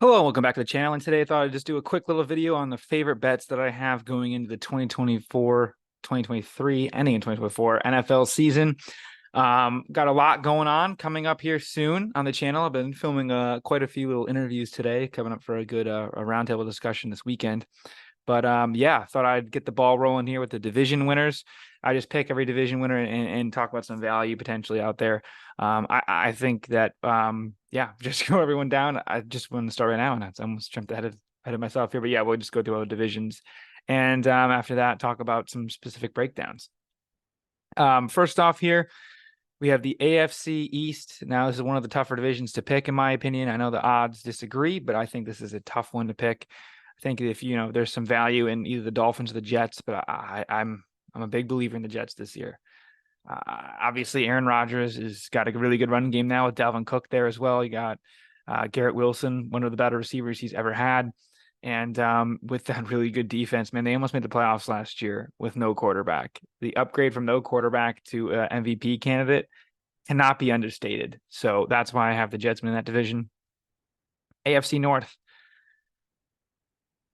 Hello and welcome back to the channel. And today I thought I'd just do a quick little video on the favorite bets that I have going into the 2024, 2023, ending in 2024 NFL season. Got a lot going on coming up here soon on the channel. I've been filming quite a few little interviews today, coming up for a good a roundtable discussion this weekend. But yeah, thought I'd get the ball rolling here with the division winners. I just pick every division winner and talk about some value potentially out there. I think that yeah, just go everyone down. I just want to start right now, and I almost jumped ahead of myself here. But yeah, we'll just go through all the divisions, and after that, talk about some specific breakdowns. First off here, we have the AFC East. Now, this is one of the tougher divisions to pick, in my opinion. I know the odds disagree, but I think this is a tough one to pick. I think if there's some value in either the Dolphins or the Jets, but I'm a big believer in the Jets this year. Obviously, Aaron Rodgers has got a really good running game now with Dalvin Cook there as well. You got Garrett Wilson, one of the better receivers he's ever had. And with that really good defense, man, they almost made the playoffs last year with no quarterback. The upgrade from no quarterback to MVP candidate cannot be understated. So that's why I have the Jets in that division. AFC North.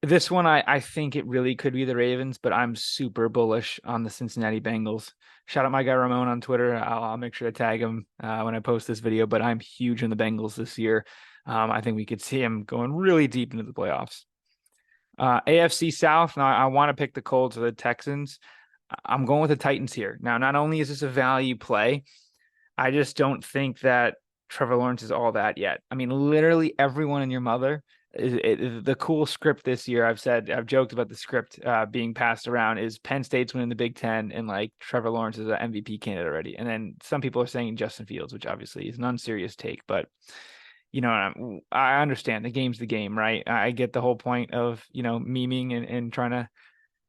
This one, I think it really could be the Ravens, but I'm super bullish on the Cincinnati Bengals. Shout out my guy Ramon on Twitter. I'll make sure to tag him when I post this video, but I'm huge on the Bengals this year. I think we could see him going really deep into the playoffs. AFC South, now I want to pick the Colts or the Texans. I'm going with the Titans here. Now, not only is this a value play, I just don't think that Trevor Lawrence is all that yet. I mean, literally everyone and your mother the cool script this year. I've joked about the script being passed around is Penn State's winning the Big Ten and like Trevor Lawrence is an MVP candidate already. And then some people are saying Justin Fields, which obviously is an unserious take, but I understand the game's the game, right? I get the whole point of, memeing and trying to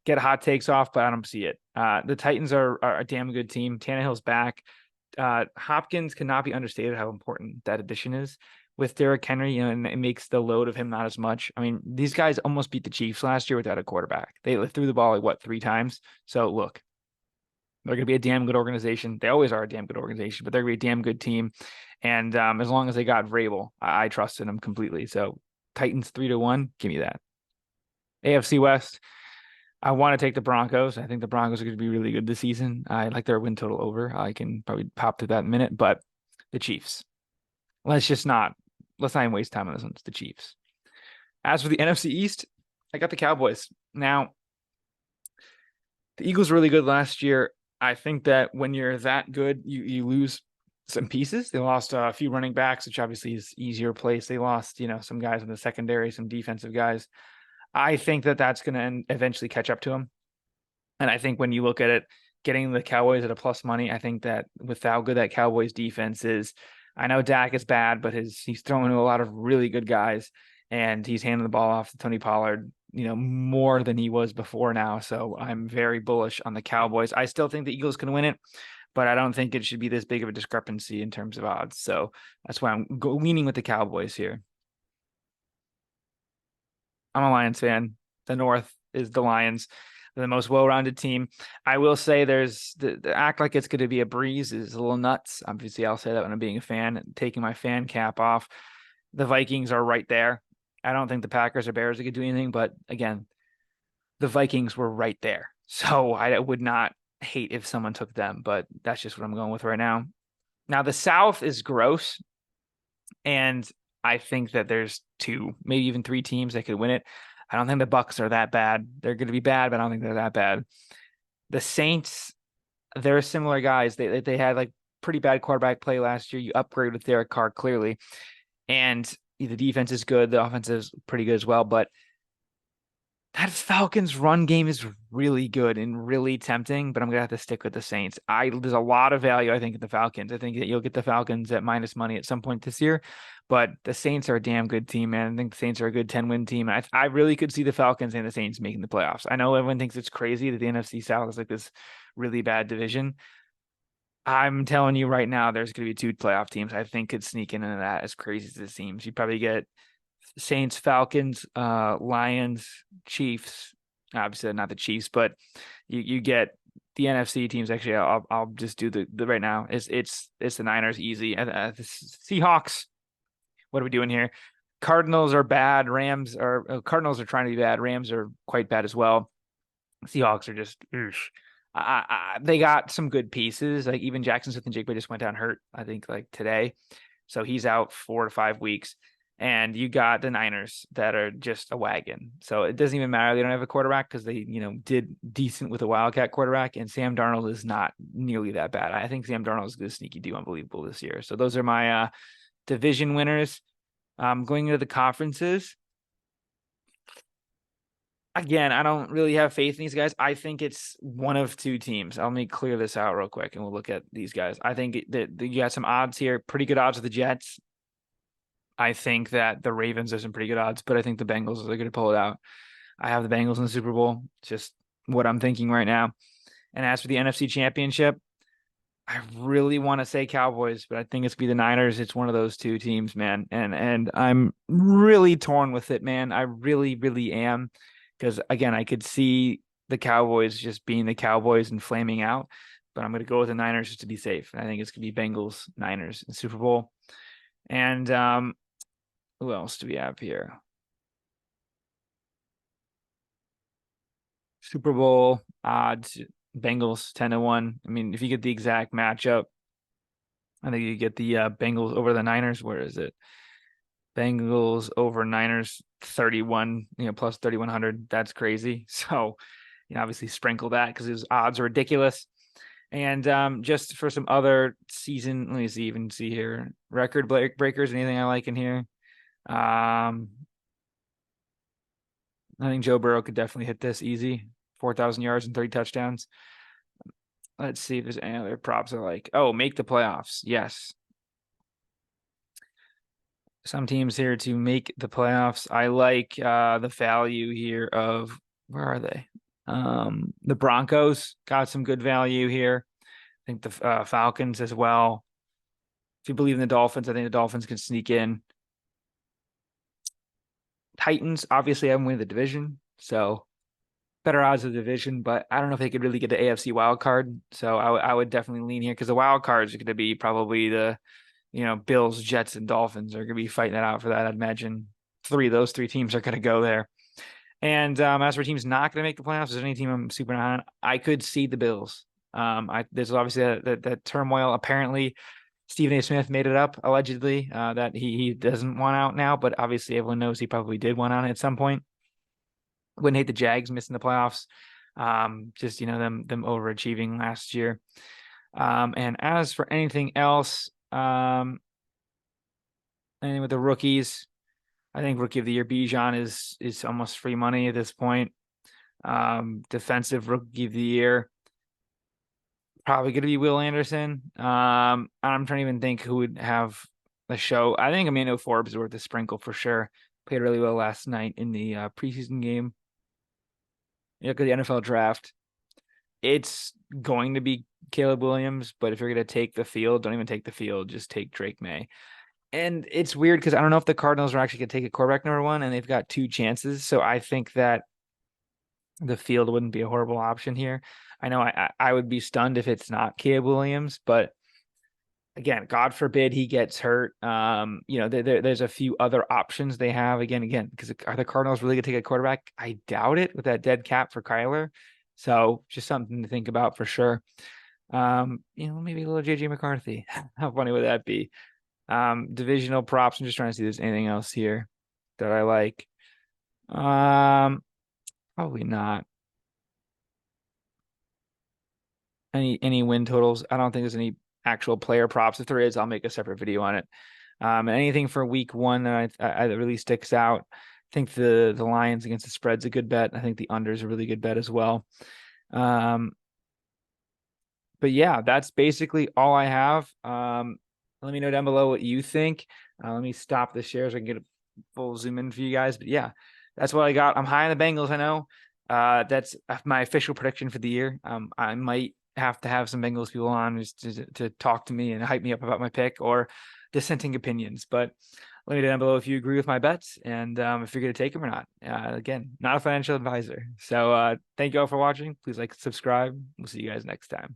get hot takes off, but I don't see it. The Titans are a damn good team. Tannehill's back. Hopkins cannot be understated how important that addition is with Derrick Henry, and it makes the load of him not as much. I mean, these guys almost beat the Chiefs last year without a quarterback. They threw the ball like what, 3 times? So look, they're going to be a damn good organization. They always are a damn good organization, but they're going to be a damn good team. And as long as they got Vrabel, I trust in them completely. So Titans 3-1, give me that. AFC West. I want to take the Broncos. I think the Broncos are going to be really good this season. I like their win total over. I can probably pop to that in a minute, but the Chiefs. Let's not even waste time on this one. It's the Chiefs. As for the NFC East, I got the Cowboys. Now, the Eagles were really good last year. I think that when you're that good, you lose some pieces. They lost a few running backs, which obviously is easier place. They lost, some guys in the secondary, some defensive guys. I think that that's going to eventually catch up to them. And I think when you look at it, getting the Cowboys at a plus money, I think that with how good that Cowboys defense is, I know Dak is bad, but he's throwing to a lot of really good guys, and he's handing the ball off to Tony Pollard, more than he was before now. So I'm very bullish on the Cowboys. I still think the Eagles can win it, but I don't think it should be this big of a discrepancy in terms of odds. So that's why I'm leaning with the Cowboys here. I'm a Lions fan. The North is the Lions. They're the most well-rounded team. I will say there's the act like it's going to be a breeze is a little nuts. Obviously, I'll say that when I'm being a fan, taking my fan cap off. The Vikings are right there. I don't think the Packers or Bears could do anything, but again, the Vikings were right there. So I would not hate if someone took them, but that's just what I'm going with right now. Now, the South is gross, and I think that there's 2, maybe even 3 teams that could win it. I don't think the Bucks are that bad. They're going to be bad, but I don't think they're that bad. The Saints, they're similar guys. They had like pretty bad quarterback play last year. You upgrade with Derek Carr clearly, and the defense is good. The offense is pretty good as well. But that Falcons run game is really good and really tempting, but I'm gonna have to stick with the Saints. There's a lot of value, I think, in the Falcons. I think that you'll get the Falcons at minus money at some point this year, but the Saints are a damn good team, man. I think the Saints are a good 10-win team. I really could see the Falcons and the Saints making the playoffs. I know everyone thinks it's crazy that the NFC South is like this really bad division. I'm telling you right now, there's going to be 2 playoff teams I think could sneak into that, as crazy as it seems. You probably get Saints, Falcons, Lions, Chiefs. Obviously, not the Chiefs, but you get the NFC teams. Actually, I'll just do the right now. It's the Niners easy. The Seahawks. What are we doing here? Cardinals are bad. Cardinals are trying to be bad. Rams are quite bad as well. Seahawks are just, oosh. They got some good pieces. Like even Jackson Smith and Jake just went down hurt, I think, like today. So he's out 4 to 5 weeks. And you got the Niners that are just a wagon. So it doesn't even matter. They don't have a quarterback because they, did decent with a Wildcat quarterback. And Sam Darnold is not nearly that bad. I think Sam Darnold is going to sneaky do unbelievable this year. So those are my division winners. Going into the conferences. Again, I don't really have faith in these guys. I think it's one of two teams. Let me clear this out real quick and we'll look at these guys. I think that you got some odds here, pretty good odds with the Jets. I think that the Ravens are some pretty good odds, but I think the Bengals are going to pull it out. I have the Bengals in the Super Bowl. It's just what I'm thinking right now. And as for the NFC Championship, I really want to say Cowboys, but I think it's be the Niners. It's one of those two teams, man. And I'm really torn with it, man. I really, really am. Because again, I could see the Cowboys just being the Cowboys and flaming out, but I'm going to go with the Niners just to be safe. I think it's going to be Bengals, Niners in Super Bowl. And who else do we have here? Super Bowl odds, Bengals 10-1. I mean, if you get the exact matchup, I think you get the Bengals over the Niners. Where is it? Bengals over Niners 31, plus 3,100. That's crazy. So, obviously sprinkle that because his odds are ridiculous. And just for some other season, let me see here. Record breakers, anything I like in here. I think Joe Burrow could definitely hit this easy. 4,000 yards and 30 touchdowns. Let's see if there's any other props I like. Oh, make the playoffs. Yes. Some teams here to make the playoffs. I like the value here of where are they? The Broncos got some good value here. I think the Falcons as well. If you believe in the Dolphins, I think the Dolphins can sneak in. Titans obviously haven't won the division, so better odds of the division, but I don't know if they could really get the AFC wild card. So I would definitely lean here because the wild cards are going to be probably the Bills, Jets, and Dolphins are going to be fighting it out for that. I'd imagine those three teams are going to go there. And as for teams not going to make the playoffs, is there any team I'm super on? I could see the Bills. There's obviously that turmoil. Apparently, Stephen A. Smith made it up allegedly that he doesn't want out now, but obviously everyone knows he probably did want out at some point. Wouldn't hate the Jags missing the playoffs. Just them overachieving last year. And as for anything else, anything with the rookies, I think rookie of the year Bijan is almost free money at this point. Defensive rookie of the year, probably going to be Will Anderson. I'm trying to even think who would have the show. I think Emmanuel Forbes is worth a sprinkle for sure. Played really well last night in the preseason game. Look at the NFL draft. It's going to be Caleb Williams, but if you're going to take the field, don't even take the field. Just take Drake May. And it's weird because I don't know if the Cardinals are actually going to take a quarterback number one, and they've got two chances. So I think that the field wouldn't be a horrible option here. I know I would be stunned if it's not Caleb Williams, but again, God forbid he gets hurt. There's a few other options they have. Again, because are the Cardinals really going to take a quarterback? I doubt it with that dead cap for Kyler. So just something to think about for sure. Maybe a little JJ McCarthy. How funny would that be? Divisional props. I'm just trying to see if there's anything else here that I like. Probably not. Any win totals? I don't think there's any actual player props. If there is, I'll make a separate video on it. Anything for week one that I really sticks out. I think the Lions against the spread's a good bet. I think the under is a really good bet as well. But yeah, that's basically all I have. Let me know down below what you think. Let me stop the share so I can get a full zoom in for you guys. But yeah, that's what I got. I'm high on the Bengals, I know. That's my official prediction for the year. I might have to have some Bengals people on just to talk to me and hype me up about my pick or dissenting opinions. But let me know down below if you agree with my bets and if you're going to take them or not. Again, not a financial advisor. So thank you all for watching. Please like, subscribe. We'll see you guys next time.